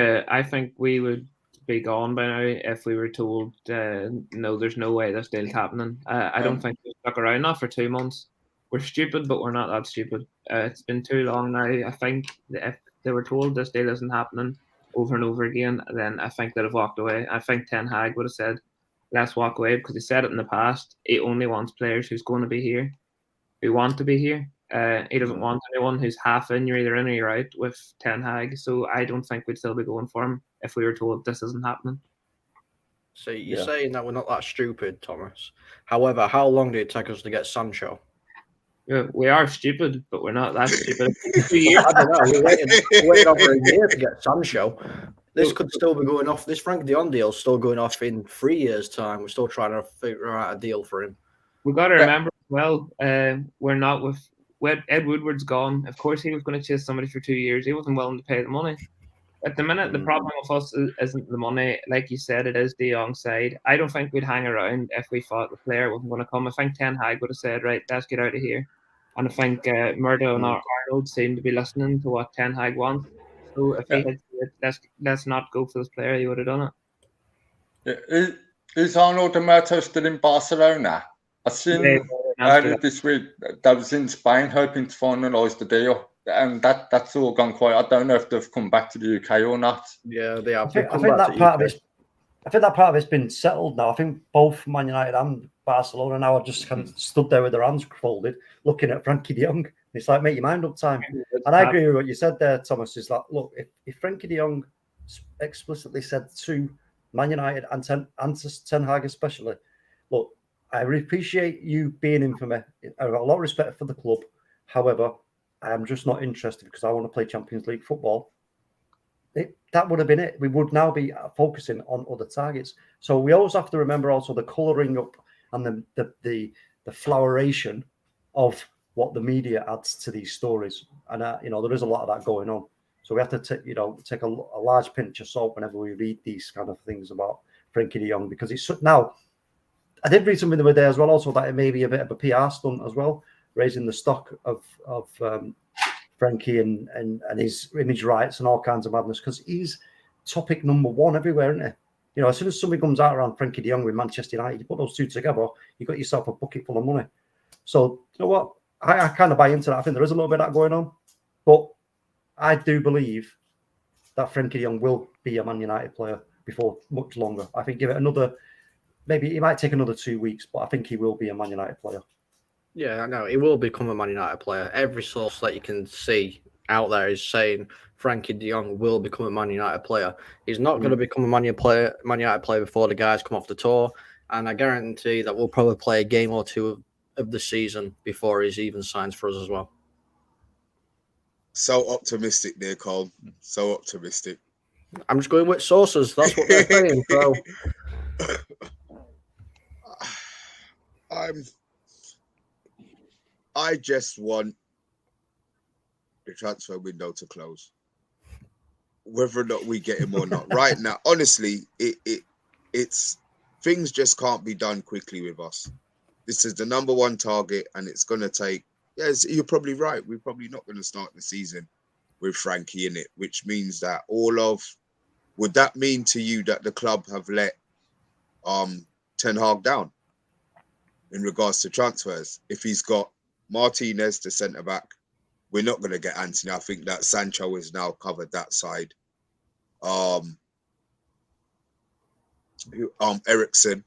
we would be gone by now if we were told no, there's no way this deal's happening. I don't think we stuck around that for 2 months. We're stupid, but we're not that stupid. It's been too long now. I think that if they were told this deal isn't happening over and over again, then I think they'd have walked away. I think Ten Hag would have said, let's walk away, because he said it in the past. He only wants players who's going to be here, who want to be here. He doesn't want anyone who's half in, you're either in or you're out with Ten Hag. So I don't think we'd still be going for him if we were told this isn't happening. So you're saying that we're not that stupid, Thomas. However, how long did it take us to get Sancho? Yeah, we are stupid, but we're not that stupid. 2 years. I don't know. We waited over a year to get Sancho. This could still be going off. This Frank de Jong deal is still going off in 3 years' time. We're still trying to figure out a deal for him. We've got to remember as well, we're not with Ed Woodward's gone. Of course, he was going to chase somebody for 2 years. He wasn't willing to pay the money. At the minute, the problem with us isn't the money. Like you said, it is de Jong's side. I don't think we'd hang around if we thought the player wasn't going to come. I think Ten Hag would have said, right, let's get out of here. And I think Murdo and Arnold seem to be listening to what Ten Hag wants. So if he had said, let's not go for this player, he would have done it. Is Arnold and Murdo still in Barcelona? I've seen earlier this week that was in Spain hoping to finalise the deal. And that's all gone quiet. I don't know if they've come back to the UK or not. Yeah, they have. I think that part of it's been settled now. I think both Man United and Barcelona now are just kind of stood there with their hands folded, looking at Frankie de Jong. It's like, make your mind up time. And I agree with what you said there, Thomas. Is like, look, if Frankie de Jong explicitly said to Man United and to Ten Hag especially, look, I appreciate you being in for me. I have a lot of respect for the club. However, I'm just not interested because I want to play Champions League football. That would have been it. We would now be focusing on other targets. So we always have to remember also the colouring up and the floweration of what the media adds to these stories. And, there is a lot of that going on. So we have to take a large pinch of salt whenever we read these kind of things about Frankie de Jong, because it's now, I did read something the other day as well, also that it may be a bit of a PR stunt as well, raising the stock of Frankie and his image rights and all kinds of madness, because he's topic number one everywhere, isn't he? As soon as somebody comes out around Frankie de Jong with Manchester United, you put those two together, you got yourself a bucket full of money. So, you know what? I kind of buy into that. I think there is a little bit of that going on. But I do believe that Frankie de Jong will be a Man United player before much longer. I think give it maybe it might take another 2 weeks, but I think he will be a Man United player. Yeah, I know. He will become a Man United player. Every source that you can see out there is saying Frankie de Jong will become a Man United player. He's not going to become a Man United player before the guys come off the tour. And I guarantee that we'll probably play a game or two of the season before he's even signs for us as well. So optimistic there, Cole. So optimistic. I'm just going with sources. That's what they're saying, bro. I just want the transfer window to close, whether or not we get him or not. Right now, honestly, it's things just can't be done quickly with us. This is the number one target, and it's going to take. Yes, you're probably right. We're probably not going to start the season with Frankie in it, which means that would that mean to you that the club have let Ten Hag down in regards to transfers? If he's got Martinez, the centre back, we're not going to get Anthony. I think that Sancho has now covered that side. Eriksen.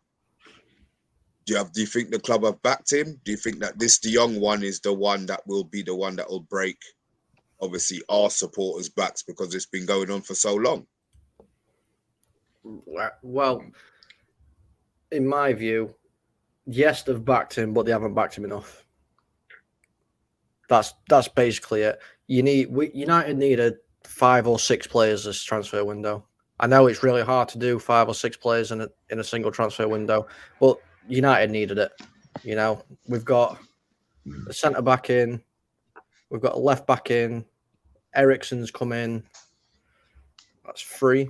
Do you think the club have backed him? Do you think that this De Jong one is the one that will be the one that will break, obviously, our supporters' backs because it's been going on for so long? Well, in my view, yes, they've backed him, but they haven't backed him enough. That's basically it. United needed 5 or 6 players this transfer window. I know it's really hard to do 5 or 6 players in a single transfer window, but United needed it. You know, we've got a centre back in, we've got a left back in, Eriksen's come in. That's 3.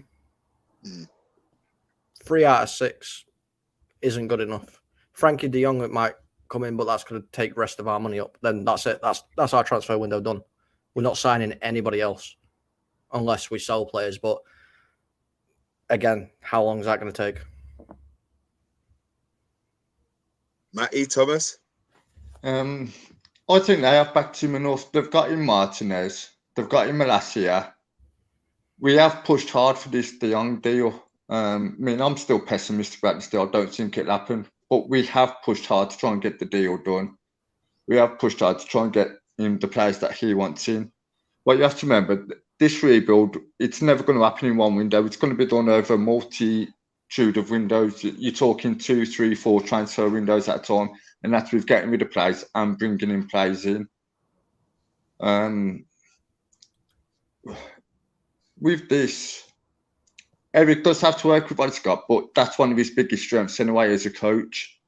3 out of 6 isn't good enough. Frankie de Jong might come in, but that's going to take the rest of our money up. Then that's it. That's our transfer window done. We're not signing anybody else unless we sell players. But again, how long is that going to take? Matty, Thomas? I think they have backed him enough. They've got him Martinez. They've got him Malacia. We have pushed hard for this De Jong deal. I mean, I'm still pessimistic about this deal. I don't think it'll happen. But we have pushed hard to try and get the deal done. We have pushed hard to try and get him the players that he wants in. What you have to remember, this rebuild, it's never going to happen in one window. It's going to be done over a multitude of windows. You're talking 2, 3, 4 transfer windows at a time. And that's with getting rid of players and bringing in players in. With this, Eric does have to work with what he's got, but that's one of his biggest strengths anyway as a coach.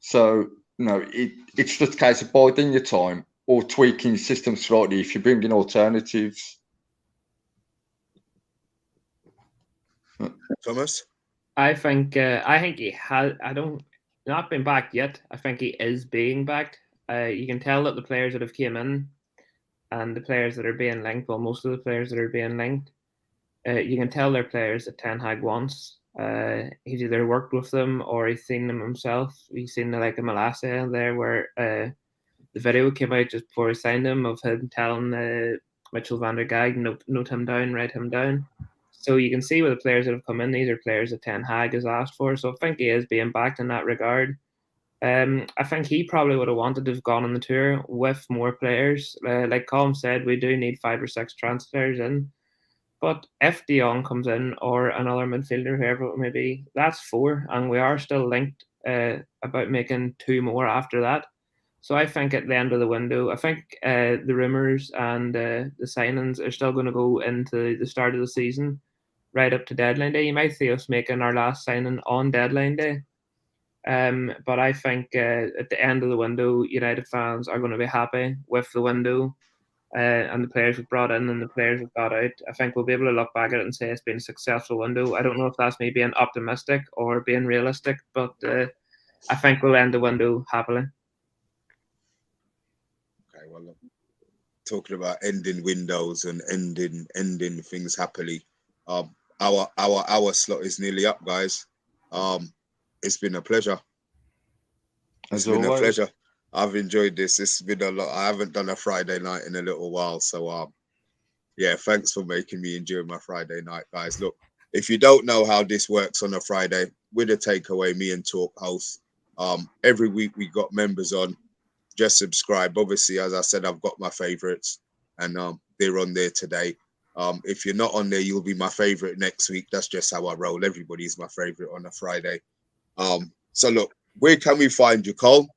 So, it's just a case of biding your time or tweaking your system slightly if you bring in alternatives. Thomas? I think he has. Not been backed yet. I think he is being backed. You can tell that the players that have came in and the players that are being linked, well, most of the players that are being linked, you can tell they're players that Ten Hag wants. He's either worked with them or he's seen them himself. He's seen like a Malacia there where the video came out just before he signed him of him telling Mitchell van der Gaag, note him down, write him down. So you can see with the players that have come in, these are players that Ten Hag has asked for. So I think he is being backed in that regard. I think he probably would have wanted to have gone on the tour with more players. Like Colm said, we do need 5 or 6 transfers in. But if De Jong comes in or another midfielder, whoever it may be, that's 4. And we are still linked about making 2 more after that. So I think at the end of the window, I think the rumours and the signings are still going to go into the start of the season, right up to deadline day. You might see us making our last signing on deadline day. But I think at the end of the window, United fans are going to be happy with the window and the players we've brought in and the players we've got out. I think we'll be able to look back at it and say it's been a successful window. I don't know if that's me being optimistic or being realistic, but I think we'll end the window happily. Okay, well, talking about ending windows and ending things happily. Our slot is nearly up, guys. It's been a pleasure. It's been a pleasure. I've enjoyed this. It's been a lot. I haven't done a Friday night in a little while, so yeah. Thanks for making me enjoy my Friday night, guys. Look, if you don't know how this works on a Friday, with a takeaway, me and Talk host. Every week we got members on. Just subscribe. Obviously, as I said, I've got my favorites, and they're on there today. If you're not on there, you'll be my favorite next week. That's just how I roll. Everybody's my favorite on a Friday. So look, where can we find you, Cole?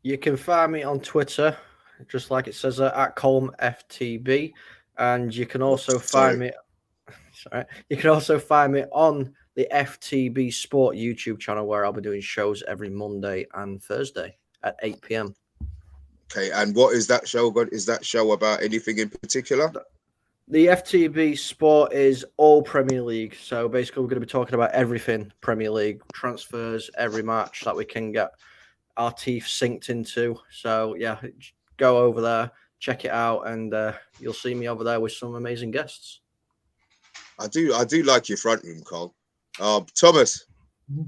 You can find me on Twitter, just like it says at ColmFTB, and you can also find me. Sorry, you can also find me on the FTB Sport YouTube channel, where I'll be doing shows every Monday and Thursday at 8 p.m. Okay, and what is that show? Is that show about anything in particular? The FTB Sport is all Premier League. So basically, we're going to be talking about everything Premier League, transfers, every match that we can get our teeth synced into. So yeah, go over there, check it out, and you'll see me over there with some amazing guests. I do like your front room, Cole. Thomas,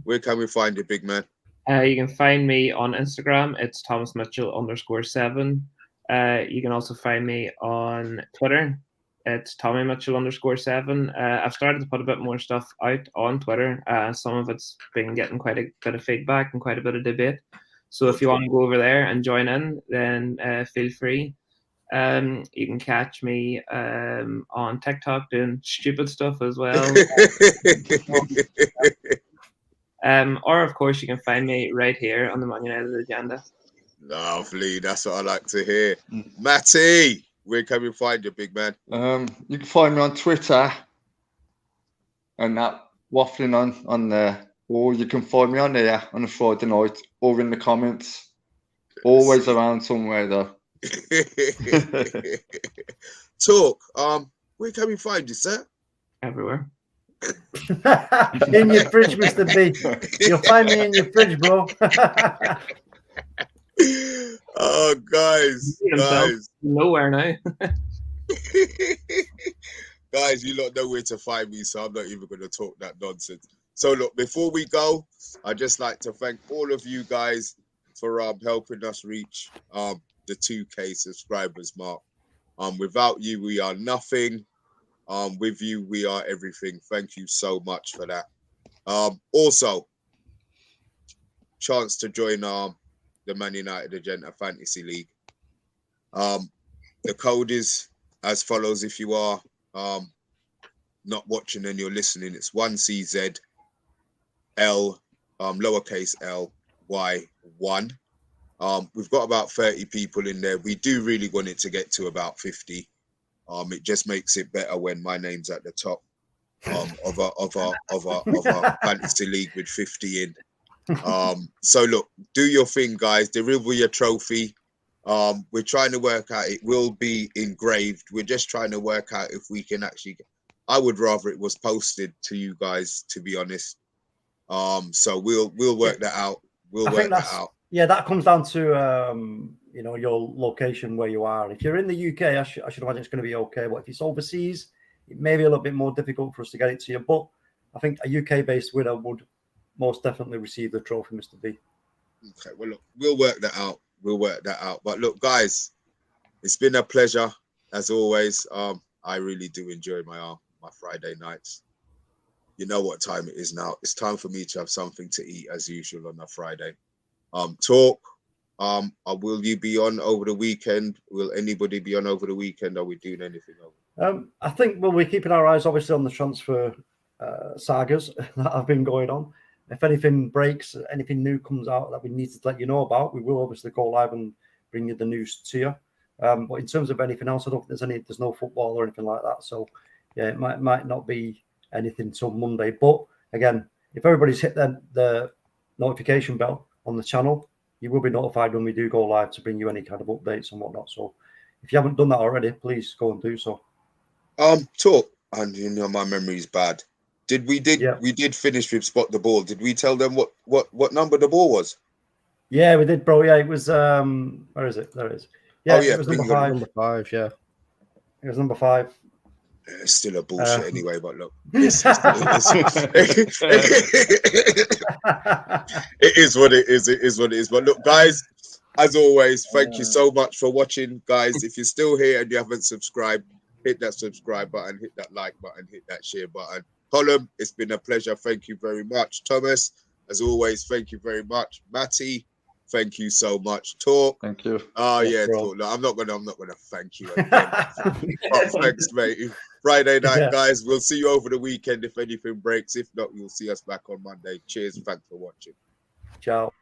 where can we find you, big man? You can find me on Instagram. It's ThomasMitchell_7. You can also find me on Twitter. It's TommyMitchell_7. I've started to put a bit more stuff out on Twitter. Some of it's been getting quite a bit of feedback and quite a bit of debate. So if you want to go over there and join in, then feel free. You can catch me on TikTok doing stupid stuff as well. Or of course you can find me right here on the Man United Agenda. Lovely, that's what I like to hear. Matty, where can we find you, big man? You can find me on Twitter and that waffling on there. Or you can find me on there on a Friday night or in the comments. Always around somewhere though. Talk. Where can we find you, sir? Everywhere. In your fridge, Mr. B. You'll find me in your fridge, bro. Oh, guys. Nowhere now. Guys, you lot know where to find me, so I'm not even going to talk that nonsense. So, look, before we go, I'd just like to thank all of you guys for helping us reach the 2K subscribers mark. Without you, we are nothing. With you, we are everything. Thank you so much for that. Also, chance to join the Man United Agenda Fantasy League. The code is as follows. If you are not watching and you're listening, it's 1CZ L lowercase L Y 1. We've got about 30 people in there. We do really want it to get to about 50. It just makes it better when my name's at the top of a fantasy league with 50 in. So look, do your thing, guys. Deliver your trophy. We're trying to work out. It will be engraved. We're just trying to work out if we can actually. I would rather it was posted to you guys, to be honest. So we'll work that out. We'll work that out. Yeah, that comes down to your location where you are. If you're in the UK, I should imagine it's going to be okay. But if it's overseas, it may be a little bit more difficult for us to get it to you. But I think a UK-based winner would most definitely receive the trophy, Mr. B. Okay, well, look, we'll work that out. But look, guys, it's been a pleasure as always. I really do enjoy my Friday nights. You know what time it is now. It's time for me to have something to eat as usual on a Friday. Talk. Will you be on over the weekend? Will anybody be on over the weekend? Are we doing anything over? I think we're keeping our eyes obviously on the transfer sagas that have been going on. If anything breaks, anything new comes out that we need to let you know about, we will obviously go live and bring you the news to you. But in terms of anything else, I don't think there's no football or anything like that. So yeah, it might not be anything till Monday. But again, if everybody's hit the notification bell on the channel, you will be notified when we do go live to bring you any kind of updates and whatnot. So if you haven't done that already, please go and do so. Talk, and my memory's bad. We did finish with spot the ball. Did we tell them what number the ball was? Yeah, we did, bro. Yeah, it was where is it? There it is. Yeah, it was number 5. Number 5, yeah. It was number 5. It's still a bullshit anyway, but look, it is what it is. It is what it is. But look, guys, as always, thank you so much for watching, guys. If you're still here and you haven't subscribed, hit that subscribe button, hit that like button, hit that share button. Colin, it's been a pleasure. Thank you very much. Thomas, as always, thank you very much. Matty, thank you so much. Talk. Thank you. Oh yeah, Talk. No, I'm not gonna thank you again. Thanks, mate. Friday night, guys. We'll see you over the weekend if anything breaks. If not, you'll see us back on Monday. Cheers. Thanks for watching. Ciao.